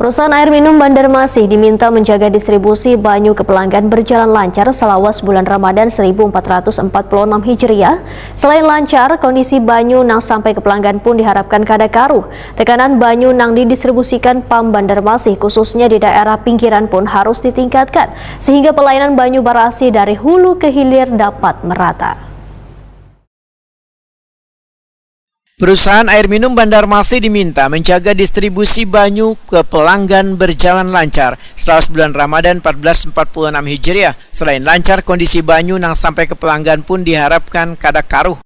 Perusahaan air minum Banjarmasin diminta menjaga distribusi banyu ke pelanggan berjalan lancar selawas bulan Ramadan 1446 Hijriah. Selain lancar, kondisi banyu nang sampai ke pelanggan pun diharapkan kada karuh. Tekanan banyu nang didistribusikan PAM Banjarmasin khususnya di daerah pinggiran pun harus ditingkatkan sehingga pelayanan banyu barasi dari hulu ke hilir dapat merata. Perusahaan air minum Banjarmasin diminta menjaga distribusi banyu ke pelanggan berjalan lancar setelah bulan Ramadan 1446 Hijriah. Selain lancar, kondisi banyu nang sampai ke pelanggan pun diharapkan kada karuh.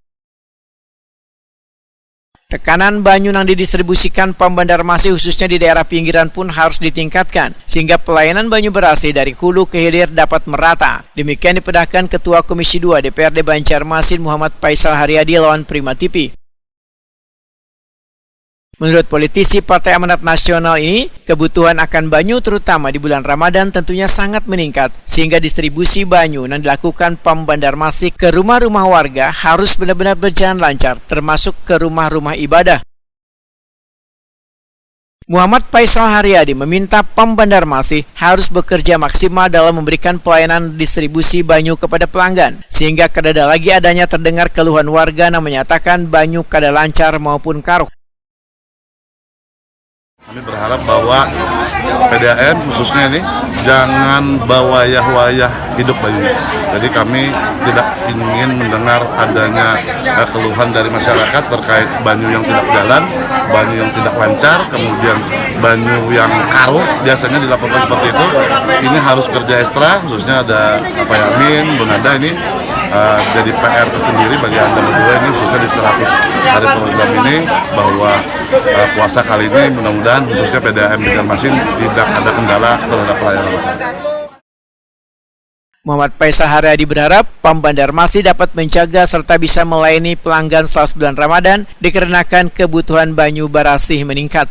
Tekanan banyu nang didistribusikan PAM Banjarmasin khususnya di daerah pinggiran pun harus ditingkatkan sehingga pelayanan banyu barasi dari hulu ke hilir dapat merata. Demikian dipedahkan Ketua Komisi 2 DPRD Banjarmasin Muhammad Faisal Haryadi lawan Prima TV. Menurut politisi Partai Amanat Nasional ini, kebutuhan akan banyu terutama di bulan Ramadan tentunya sangat meningkat, sehingga distribusi banyu yang dilakukan PAM Banjarmasin ke rumah-rumah warga harus benar-benar berjalan lancar, termasuk ke rumah-rumah ibadah. Muhammad Faisal Haryadi meminta PAM Banjarmasin harus bekerja maksimal dalam memberikan pelayanan distribusi banyu kepada pelanggan, sehingga kada ada lagi adanya terdengar keluhan warga yang menyatakan banyu kada lancar maupun karuh. Kami berharap bahwa PDAM khususnya ini jangan bawayah-wayah hidup banyu. Jadi kami tidak ingin mendengar adanya keluhan dari masyarakat terkait banyu yang tidak jalan, banyu yang tidak lancar, kemudian banyu yang karuh biasanya dilaporkan seperti itu. Ini harus kerja ekstra, khususnya ada Pak Yamin, Bu Nada ini jadi PR tersendiri bagi Anda berdua ini khususnya di 100 hari program ini bahwa puasa kali ini mudah-mudahan khususnya PDAM Banjarmasin tidak ada kendala terhadap pelayanan masyarakat. Muhammad Faisal Haryadi berharap PAM Banjarmasin dapat menjaga serta bisa melayani pelanggan setelah bulan Ramadan dikarenakan kebutuhan banyu barasi meningkat.